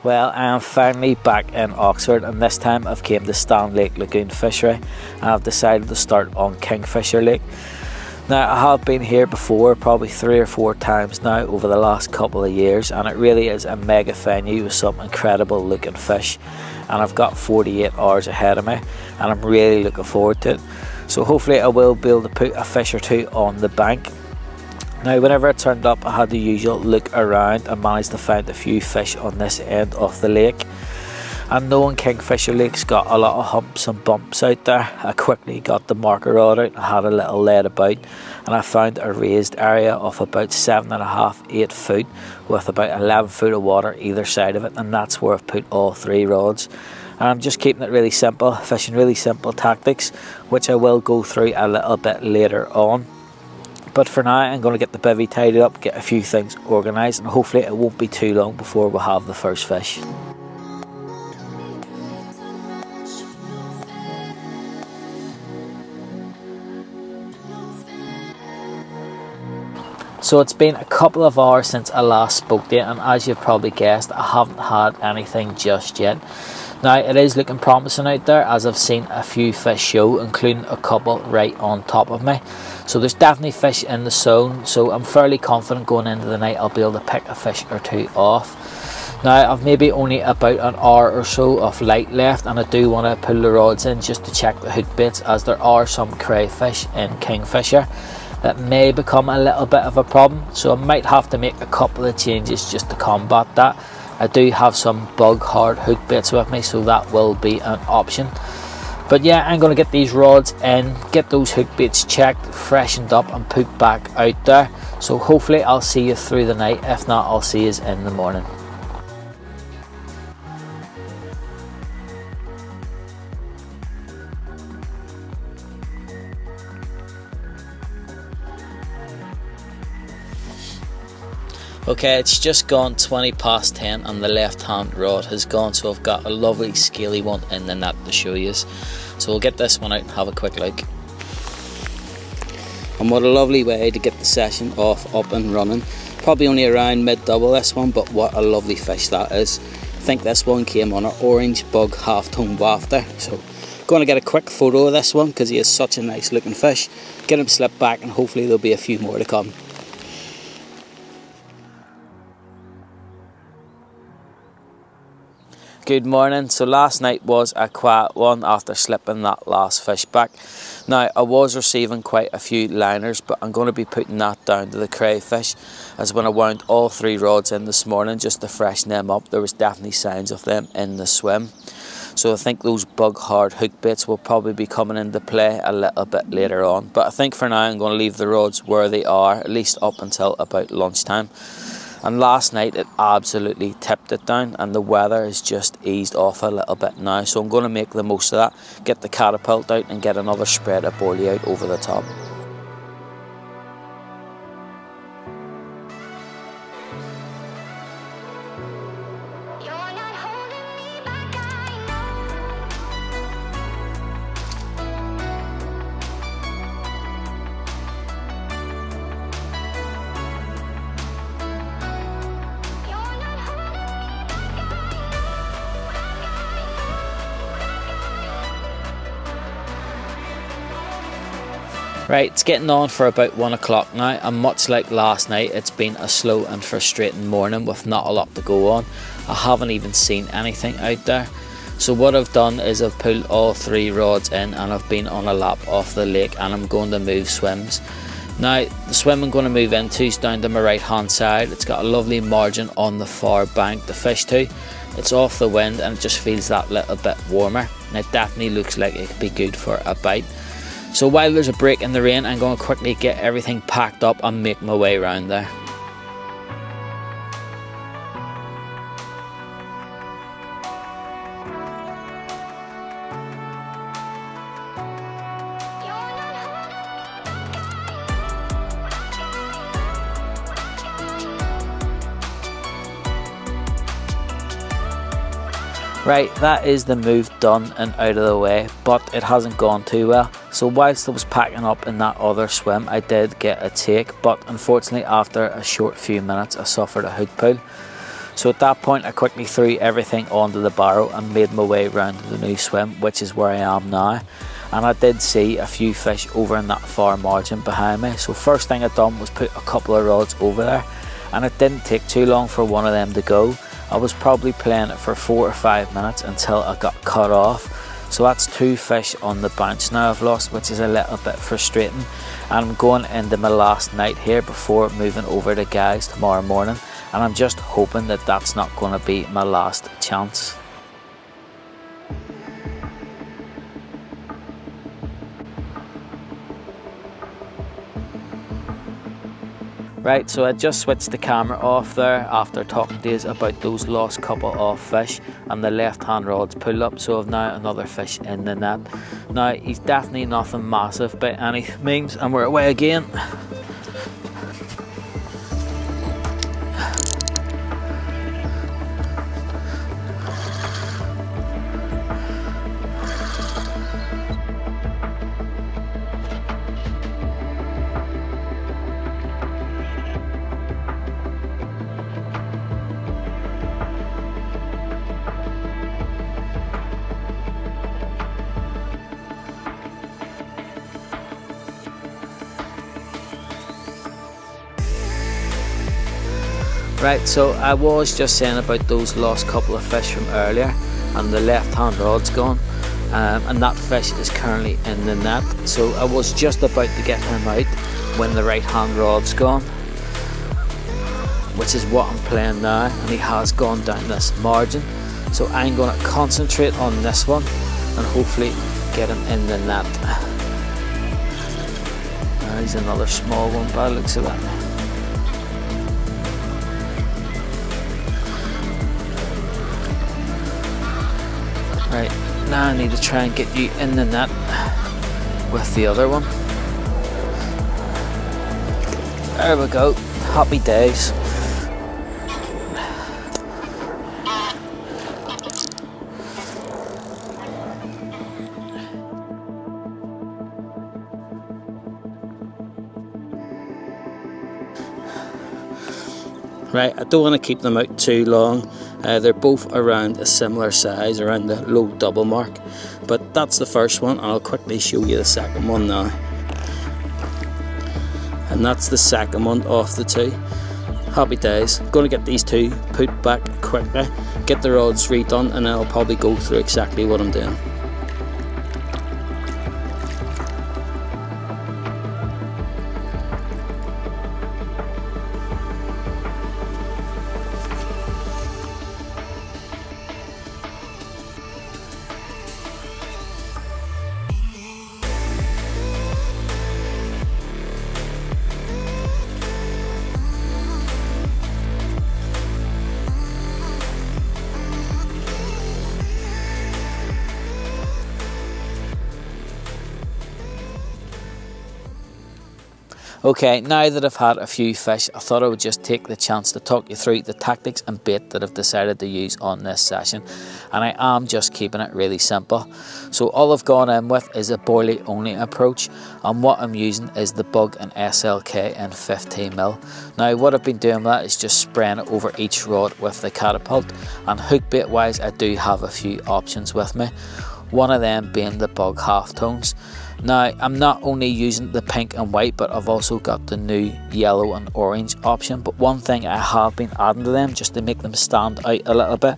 Well, I am finally back in Oxford, and this time I've came to Stann Lake Lagoon Fishery and I've decided to start on Kingfisher Lake. Now, I have been here before, probably 3 or 4 times now over the last couple of years, and it really is a mega venue with some incredible looking fish, and I've got 48 hours ahead of me and I'm really looking forward to it. So hopefully I will be able to put a fish or two on the bank. Now, whenever I turned up, I had the usual look around and managed to find a few fish on this end of the lake. And knowing Kingfisher Lake's got a lot of humps and bumps out there, I quickly got the marker rod out and had a little lead about, and I found a raised area of about 7.5 8 foot with about 11 foot of water either side of it, and that's where I've put all 3 rods. And I'm just keeping it really simple, fishing really simple tactics, which I will go through a little bit later on. But for now, I'm going to get the bivvy tidied up, get a few things organised, and hopefully it won't be too long before we'll have the first fish. So it's been a couple of hours since I last spoke to you, and as you've probably guessed, I haven't had anything just yet. Now, it is looking promising out there, as I've seen a few fish show, including a couple right on top of me. So there's definitely fish in the zone, so I'm fairly confident going into the night I'll be able to pick a fish or two off. Now, I've maybe only about an hour or so of light left, and I do want to pull the rods in just to check the hook baits, as there are some crayfish in Kingfisher that may become a little bit of a problem, so I might have to make a couple of changes just to combat that. I do have some bug hard hook baits with me, so that will be an option. But yeah, I'm going to get these rods in, get those hook baits checked, freshened up and put back out there. So hopefully I'll see you through the night, if not I'll see you in the morning. Okay, it's just gone 20 past 10 and the left hand rod has gone, so I've got a lovely scaly one in the net to show you. So we'll get this one out and have a quick look. And what a lovely way to get the session off up and running. Probably only around mid-double this one, but what a lovely fish that is. I think this one came on an orange bug half-tone wafter. So going to get a quick photo of this one because he is such a nice looking fish. Get him slipped back and hopefully there'll be a few more to come. Good morning. So last night was a quiet one after slipping that last fish back. Now, I was receiving quite a few liners, but I'm going to be putting that down to the crayfish, as when I wound all 3 rods in this morning just to freshen them up, there was definitely signs of them in the swim. So I think those bug hard hook baits will probably be coming into play a little bit later on. But I think for now I'm going to leave the rods where they are, at least up until about lunchtime. And last night it absolutely tipped it down, and the weather has just eased off a little bit now, so I'm going to make the most of that, get the catapult out and get another spread of boilie out over the top. Right, it's getting on for about 1 o'clock now, and much like last night, it's been a slow and frustrating morning with not a lot to go on. I haven't even seen anything out there. So what I've done is I've pulled all 3 rods in and I've been on a lap off the lake, and I'm going to move swims. Now, the swim I'm going to move into is down to my right hand side. It's got a lovely margin on the far bank to fish to. It's off the wind and it just feels that little bit warmer, and it definitely looks like it could be good for a bite. So while there's a break in the rain, I'm going to quickly get everything packed up and make my way around there. Right, that is the move done and out of the way, but it hasn't gone too well. So whilst I was packing up in that other swim, I did get a take, but unfortunately after a short few minutes I suffered a hook pull. So at that point I quickly threw everything onto the barrow and made my way round to the new swim, which is where I am now. And I did see a few fish over in that far margin behind me. So first thing I done was put a couple of rods over there, and it didn't take too long for one of them to go. I was probably playing it for 4 or 5 minutes until I got cut off. So that's 2 fish on the bounce now I've lost, which is a little bit frustrating. And I'm going into my last night here before moving over to guys tomorrow morning, and I'm just hoping that that's not going to be my last chance. Right, so I just switched the camera off there after talking to you about those lost couple of fish, and the left hand rod's pulled up, so I've now another fish in the net. Now he's definitely nothing massive by any means, and we're away again. Right, so I was just saying about those lost couple of fish from earlier, and the left hand rod's gone, and that fish is currently in the net. So I was just about to get him out when the right hand rod's gone, which is what I'm playing now, and he has gone down this margin. So I'm going to concentrate on this one and hopefully get him in the net. He's another small one by the looks of it. Right, now I need to try and get you in the net with the other one. There we go, happy days. Right, I don't want to keep them out too long. They're both around a similar size, around the low double mark. But that's the first one, and I'll quickly show you the second one now. And that's the second one off the 2. Happy days. Going to get these 2 put back quickly, get the rods redone, and then I'll probably go through exactly what I'm doing. Okay, now that I've had a few fish, I thought I would just take the chance to talk you through the tactics and bait that I've decided to use on this session. And I am just keeping it really simple. So all I've gone in with is a boilie only approach, and what I'm using is the Bug and SLK in 15mm. Now what I've been doing with that is just spraying it over each rod with the catapult, and hook bait wise I do have a few options with me. One of them being the Bug halftones. Now I'm not only using the pink and white, but I've also got the new yellow and orange option. But one thing I have been adding to them just to make them stand out a little bit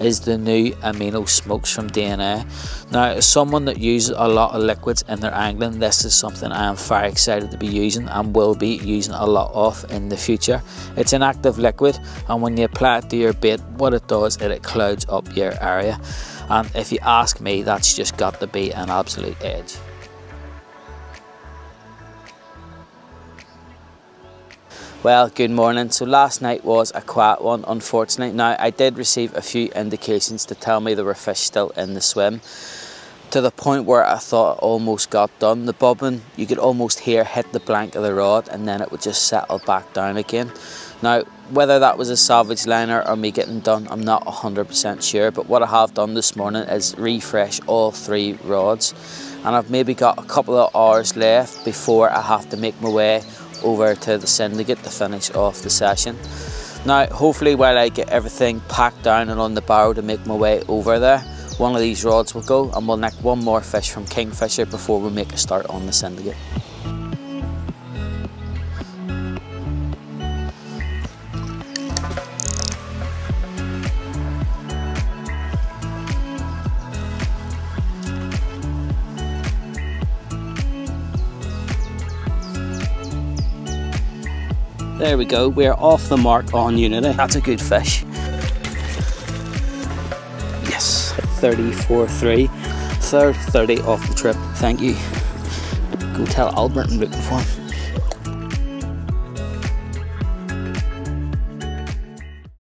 is the new amino smokes from DNA. Now as someone that uses a lot of liquids in their angling, this is something I am very excited to be using and will be using a lot of in the future. It's an active liquid, and when you apply it to your bait, what it does is it clouds up your area, and if you ask me, that's just got to be an absolute edge. Well, good morning. So last night was a quiet one, unfortunately. Now I did receive a few indications to tell me there were fish still in the swim, to the point where I thought it almost got done. The bobbing, you could almost hear hit the blank of the rod, and then it would just settle back down again. Now whether that was a salvage liner or me getting done, I'm not 100% sure, but what I have done this morning is refresh all 3 rods, and I've maybe got a couple of hours left before I have to make my way over to the Syndicate to finish off the session. Now hopefully while I get everything packed down and on the barrow to make my way over there, one of these rods will go and we'll nick one more fish from Kingfisher before we make a start on the Syndicate. There we go, we're off the mark on Unity. That's a good fish. Yes, 34.3, third 30 off the trip. Thank you. Go tell Albert I'm looking for him.